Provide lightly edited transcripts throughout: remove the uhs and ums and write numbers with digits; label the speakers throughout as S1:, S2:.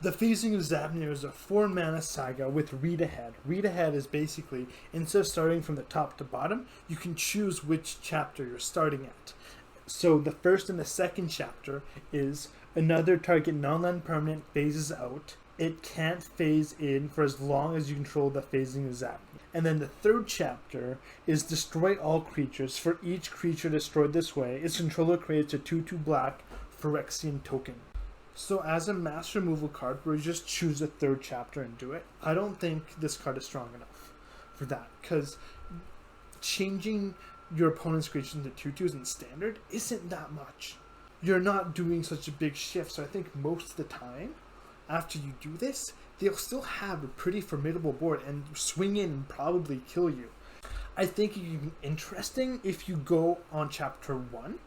S1: The Phasing of Zapnir is a 4-mana saga with Read Ahead. Read Ahead is basically, instead of starting from the top to bottom, you can choose which chapter you're starting at. So the first and the second chapter is another target non-land permanent phases out. It can't phase in for as long as you control the Phasing of Zapnir. And then the third chapter is destroy all creatures. For each creature destroyed this way, its controller creates a 2/2 black Phyrexian token. So as a mass removal card, we just choose a third chapter and do it. I don't think this card is strong enough for that, because changing your opponent's creatures into 2/2s in standard isn't that much. You're not doing such a big shift, so I think most of the time, after you do this, they'll still have a pretty formidable board and swing in and probably kill you. I think it would be interesting if you go on chapter 1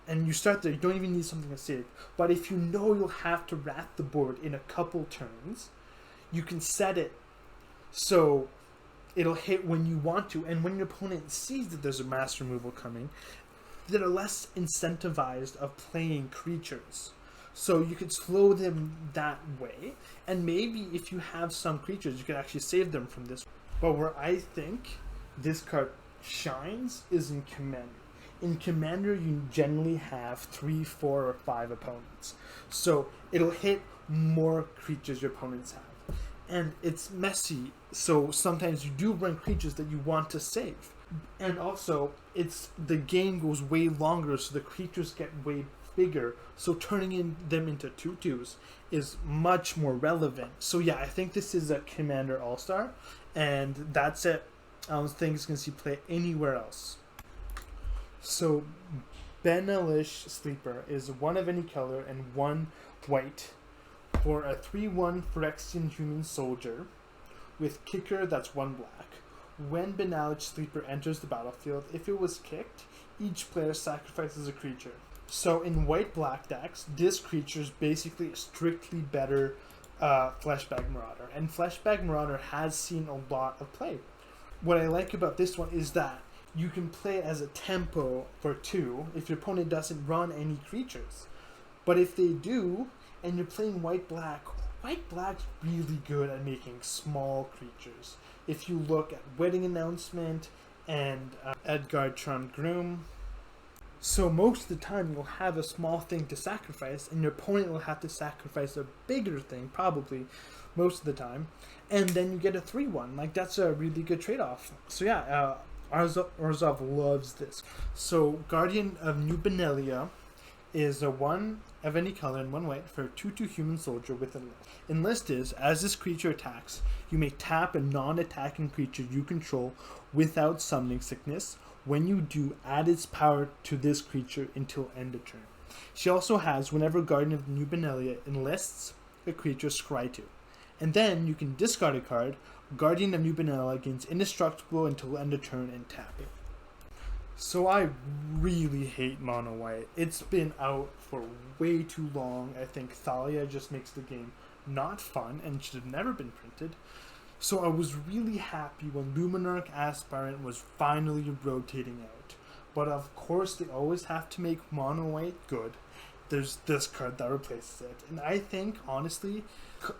S1: and you start there. You don't even need something to save. But if you know you'll have to wrap the board in a couple turns, you can set it so it'll hit when you want to. And when your opponent sees that there's a mass removal coming, they're less incentivized of playing creatures. So you could slow them that way. And maybe if you have some creatures, you could actually save them from this. But where I think this card shines is in Commander. In Commander, you generally have 3, 4, or 5 opponents. So it'll hit more creatures your opponents have. And it's messy, so sometimes you do run creatures that you want to save. And also, the game goes way longer, so the creatures get way bigger. So turning them into 2/2s is much more relevant. So yeah, I think this is a Commander All-Star, and that's it. I don't think it's going to see play anywhere else. So Benelish Sleeper is 1 of any color and 1 white for a 3/1 Phyrexian human soldier with kicker that's 1 black. When Benelish Sleeper enters the battlefield, if it was kicked, each player sacrifices a creature. So in white-black decks, this creature is basically a strictly better Flashback Marauder. And Flashback Marauder has seen a lot of play. What I like about this one is that you can play it as a tempo for 2 if your opponent doesn't run any creatures. But if they do, and you're playing white-black's really good at making small creatures. If you look at Wedding Announcement and Edgar Charmed Groom. So most of the time you'll have a small thing to sacrifice, and your opponent will have to sacrifice a bigger thing, probably, most of the time. And then you get a 3/1. Like, that's a really good trade-off. So yeah, Orzhov loves this. So Guardian of New Benelia is a 1 of any color and 1 white for a 2/2 human soldier with Enlist. Enlist is, as this creature attacks, you may tap a non-attacking creature you control without summoning sickness. When you do, add its power to this creature until end of turn. She also has, whenever Guardian of New Benelia enlists a creature, scry 2. And then you can discard a card. Guardian of New Benelia gains indestructible until end of turn and tap it. So I really hate mono white. It's been out for way too long. I think Thalia just makes the game not fun and should have never been printed. So I was really happy when Luminarch Aspirant was finally rotating out. But of course they always have to make mono white good. There's this card that replaces it. And I think, honestly,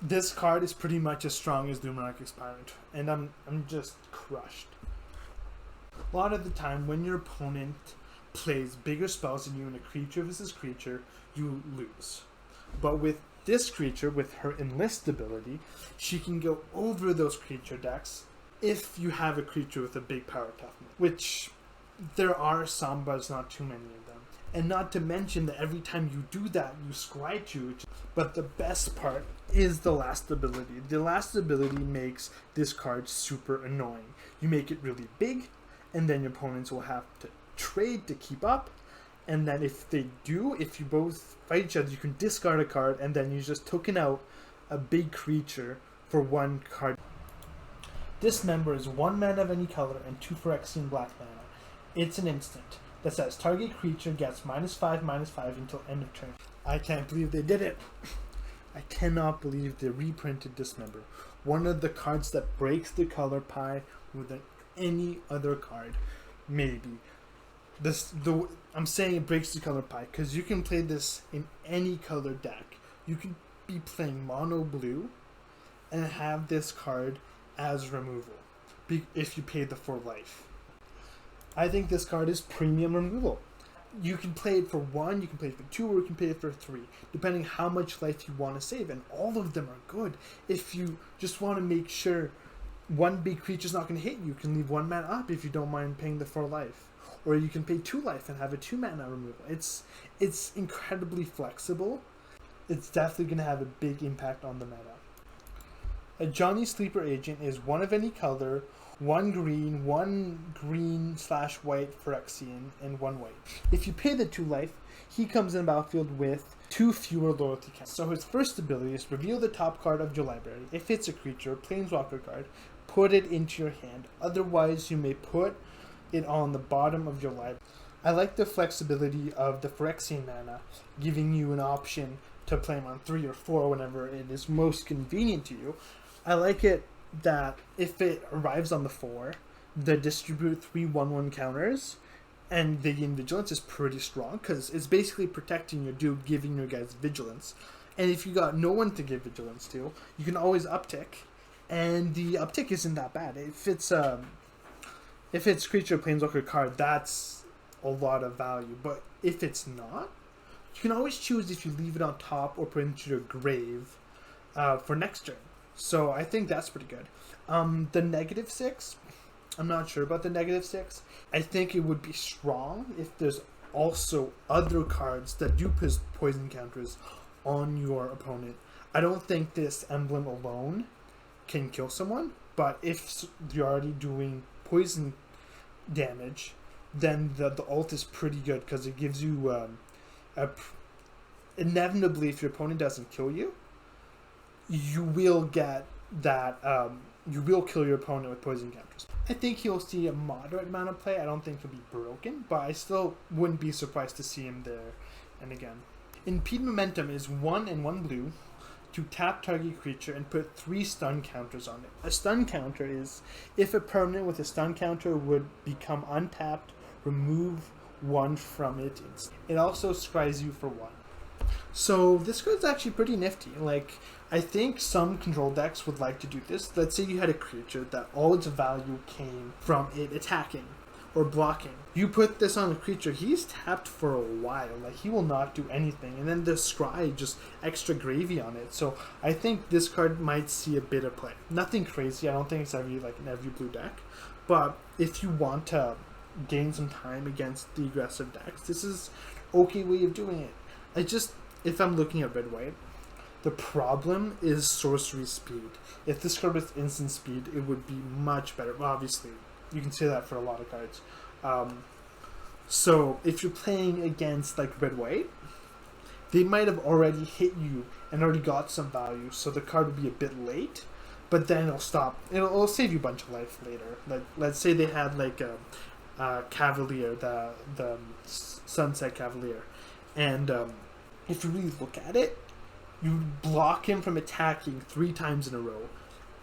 S1: this card is pretty much as strong as Luminarch Aspirant. And I'm just crushed. A lot of the time, when your opponent plays bigger spells than you in a creature versus creature, you lose. But with this creature, with her Enlist ability, she can go over those creature decks if you have a creature with a big power toughness, which there are some, but it's not too many of them. And not to mention that every time you do that, you scry 2. But the best part is the last ability. The last ability makes this card super annoying. You make it really big, and then your opponents will have to trade to keep up. And then if they do, if you both fight each other, you can discard a card, and then you just token out a big creature for 1 card. Dismember is 1 mana of any color and 2 Phyrexian black mana. It's an instant that says target creature gets -5/-5 until end of turn. I can't believe they did it. I cannot believe they reprinted Dismember. One of the cards that breaks the color pie more than any other card, maybe. I'm saying it breaks the color pie because you can play this in any color deck. You can be playing mono blue and have this card as removal if you pay the 4 life. I think this card is premium removal. You can play it for 1, you can play it for 2, or you can play it for 3, depending how much life you want to save, and all of them are good. If you just want to make sure one big creature's not going to hit you, you can leave 1 mana up if you don't mind paying the 4 life. Or you can pay 2 life and have a 2 mana removal. It's incredibly flexible. It's definitely going to have a big impact on the meta. A Johnny Sleeper Agent is 1 of any color, 1 green, 1 green/white Phyrexian, and 1 white. If you pay the 2 life, he comes in the battlefield with 2 fewer loyalty counts. So his first ability is reveal the top card of your library. If it's a creature, planeswalker card, put it into your hand. Otherwise, you may put it on the bottom of your library. I like the flexibility of the Phyrexian mana, giving you an option to play him on 3 or 4 whenever it is most convenient to you. I like it that if it arrives on the 4, the distribute 3 1/1 counters, and the gain vigilance is pretty strong because it's basically protecting your dude, giving your guys vigilance. And if you got no one to give vigilance to, you can always uptick, and the uptick isn't that bad. If it's creature planeswalker card, that's a lot of value. But if it's not, you can always choose if you leave it on top or put it into your grave for next turn. So I think that's pretty good. The -6, I'm not sure about the -6. I think it would be strong if there's also other cards that do poison counters on your opponent. I don't think this emblem alone can kill someone, but if you're already doing poison damage, then the ult is pretty good because it gives you inevitably, if your opponent doesn't kill you, you will get that you will kill your opponent with poison counters. I think he'll see a moderate amount of play. I don't think he'll be broken, but I still wouldn't be surprised to see him there. And again, Impede Momentum is 1 and 1 blue to tap target creature and put 3 stun counters on it. A stun counter is if a permanent with a stun counter would become untapped, remove 1 from it. It also scries you for 1. So this card's actually pretty nifty. Like, I think some control decks would like to do this. Let's say you had a creature that all its value came from it attacking or blocking. You put this on a creature, he's tapped for a while. Like, he will not do anything. And then the scry, just extra gravy on it. So I think this card might see a bit of play. Nothing crazy. I don't think it's in every blue deck. But if you want to gain some time against the aggressive decks, this is okay way of doing it. If I'm looking at red-white, the problem is sorcery speed. If this card was instant speed, it would be much better. Well, obviously, you can say that for a lot of cards. So if you're playing against like red-white, they might have already hit you and already got some value, so the card would be a bit late. But then it'll stop. It'll save you a bunch of life later. Like, let's say they had like a Cavalier, the Sunset Cavalier, and if you really look at it, you block him from attacking 3 times in a row.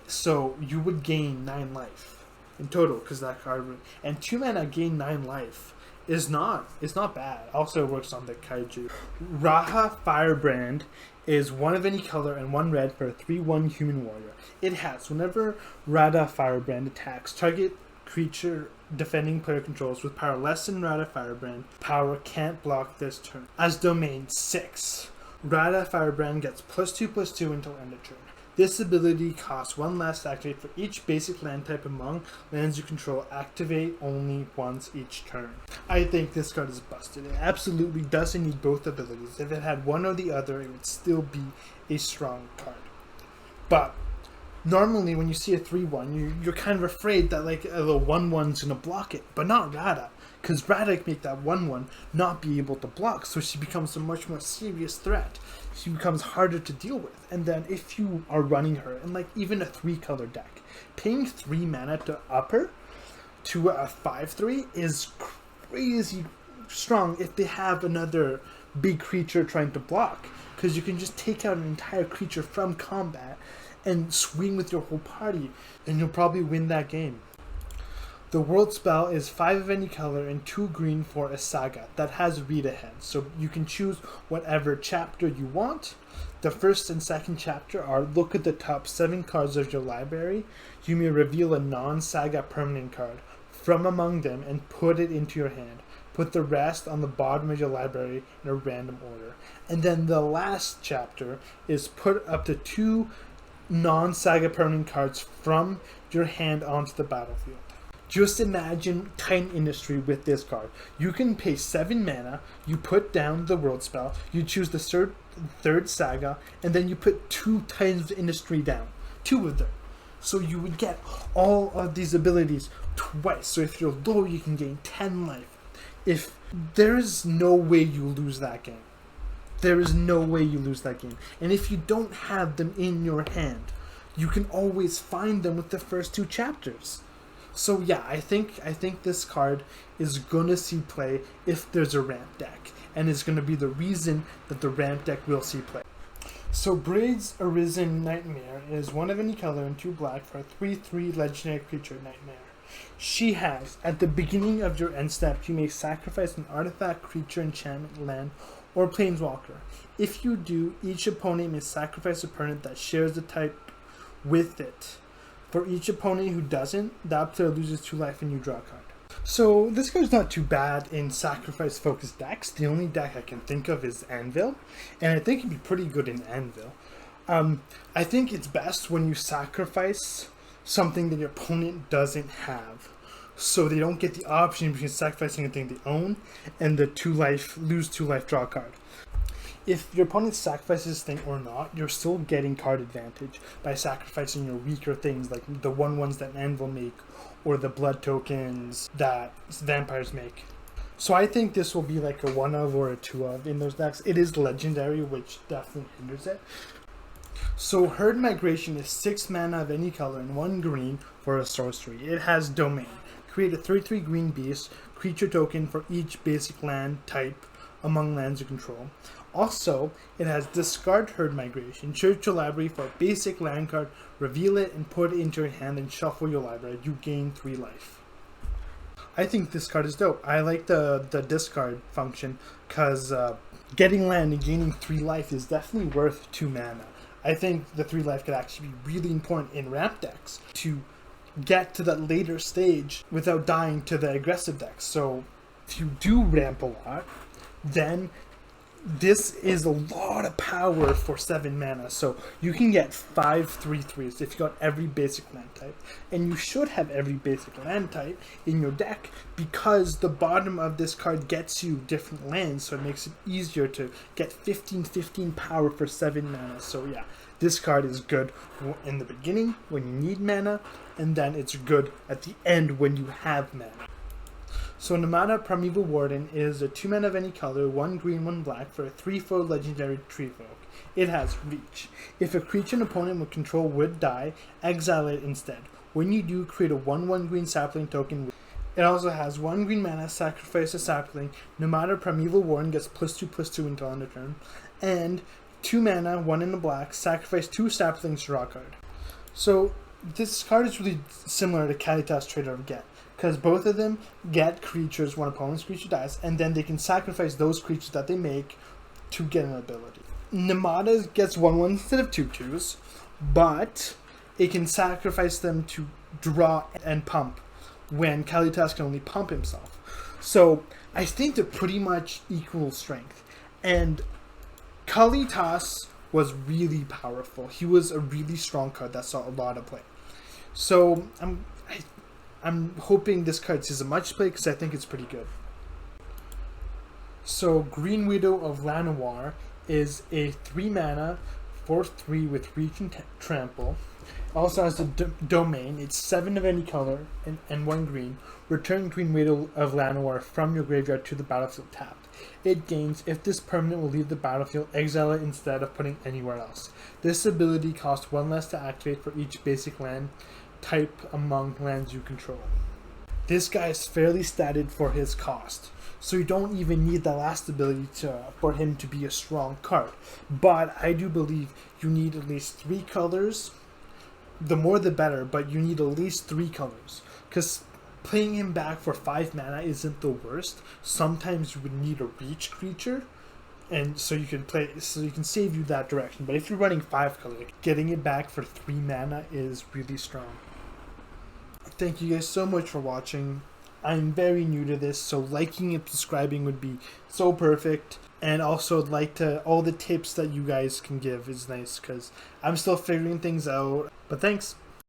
S1: So you would gain 9 life in total because that card would, and 2 mana gain 9 life is not bad. Also works on the Kaiju. Raha Firebrand is 1 of any color and 1 red for a 3/1 human warrior. It has whenever Radha Firebrand attacks, target creature defending player controls with power less than Radha Firebrand, power can't block this turn. As domain 6, Radha Firebrand gets +2/+2 until end of turn. This ability costs 1 less to activate for each basic land type among lands you control. Activate only once each turn. I think this card is busted. It absolutely doesn't need both abilities. If it had one or the other, it would still be a strong card. But normally when you see a 3/1, you're kind of afraid that like the 1/1's going to block it, but not Radha. Because Radha can make that 1/1 not be able to block, so she becomes a much more serious threat. She becomes harder to deal with. And then if you are running her in like even a 3-color deck, paying 3 mana to up her to a 5/3 is crazy strong if they have another big creature trying to block. Because you can just take out an entire creature from combat and swing with your whole party, and you'll probably win that game. The world spell is 5 of any color and 2 green for a saga that has read ahead, so you can choose whatever chapter you want. The first and second chapter are look at the top 7 cards of your library. You may reveal a non-saga permanent card from among them and put it into your hand. Put the rest on the bottom of your library in a random order. And then the last chapter is put up to 2 non-saga permanent cards from your hand onto the battlefield. Just imagine Titan Industry with this card. You can pay 7 mana, you put down the world spell, you choose the third saga, and then you put 2 Titans of Industry down. 2 of them. So you would get all of these abilities twice. So if you're low, you can gain 10 life. If there's no way you lose that game. There is no way you lose that game. And if you don't have them in your hand, you can always find them with the first 2 chapters. So yeah, I think this card is gonna see play if there's a ramp deck, and is gonna be the reason that the ramp deck will see play. So Braid's Arisen Nightmare is 1 of any color and 2 black for a 3/3 legendary creature Nightmare. She has, at the beginning of your end step, you may sacrifice an artifact, creature, enchantment, land, or planeswalker. If you do, each opponent may sacrifice a permanent that shares the type with it. For each opponent who doesn't, that player loses 2 life and you draw a card. So this card's not too bad in sacrifice-focused decks. The only deck I can think of is Anvil, and I think it'd be pretty good in Anvil. I think it's best when you sacrifice something that your opponent doesn't have, so they don't get the option between sacrificing a thing they own and the 2 life, lose 2 life, draw a card. If your opponent sacrifices this thing or not, you're still getting card advantage by sacrificing your weaker things, like the 1/1s that Anvil make, or the blood tokens that vampires make. So I think this will be like a 1 of or a 2 of in those decks. It is legendary, which definitely hinders it. So Herd Migration is 6 mana of any color and 1 green for a sorcery. It has Domain. Create a 3/3 green beast, creature token for each basic land type among lands you control. Also, it has Discard Herd Migration. Search your library for a basic land card, reveal it, and put it into your hand and shuffle your library. You gain 3 life. I think this card is dope. I like the discard function because getting land and gaining 3 life is definitely worth 2 mana. I think the 3 life could actually be really important in ramp decks to get to that later stage without dying to the aggressive decks. So if you do ramp a lot, then this is a lot of power for 7 mana. So you can get 5 3/3s if you got every basic land type. And you should have every basic land type in your deck because the bottom of this card gets you different lands, so it makes it easier to get 15/15 power for 7 mana. So yeah, this card is good in the beginning when you need mana, and then it's good at the end when you have mana. So Namada Primeval Warden is a 2 mana of any color, 1 green, 1 black for a 3/4 legendary tree folk. It has reach. If a creature an opponent would control would die, exile it instead. When you do, create a 1/1 green sapling token. It also has 1 green mana, sacrifice a sapling. Namada Primeval Warden gets +2/+2 until end of turn. And 2 mana, 1 in the black, sacrifice 2 saplings, draw a card. So this card is really similar to Kalitas Trader of Get, because both of them get creatures when opponent's creature dies, and then they can sacrifice those creatures that they make to get an ability. Namada gets 1/1 instead of 2/2s, but it can sacrifice them to draw and pump when Kalitas can only pump himself. So I think they're pretty much equal strength. And Kalitas was really powerful. He was a really strong card that saw a lot of play. So I'm hoping this card sees a much play because I think it's pretty good. So Green Widow of Llanowar is a 3 mana, 4/3 with reach and trample. Also has the domain. It's 7 of any color and 1 green. Return Green Widow of Llanowar from your graveyard to the battlefield tapped. It gains if this permanent will leave the battlefield, exile it instead of putting anywhere else. This ability costs 1 less to activate for each basic land type among lands you control. This guy is fairly statted for his cost, so you don't even need the last ability for him to be a strong card. But I do believe you need at least 3 colors. The more the better, but you need at least 3 colors, because playing him back for 5 mana isn't the worst. Sometimes you would need a reach creature and so you can save you that direction. But if you're running 5 color, getting it back for 3 mana is really strong. Thank you guys so much for watching. I'm very new to this, so liking and subscribing would be so perfect. And also all the tips that you guys can give is nice, because I'm still figuring things out. But thanks.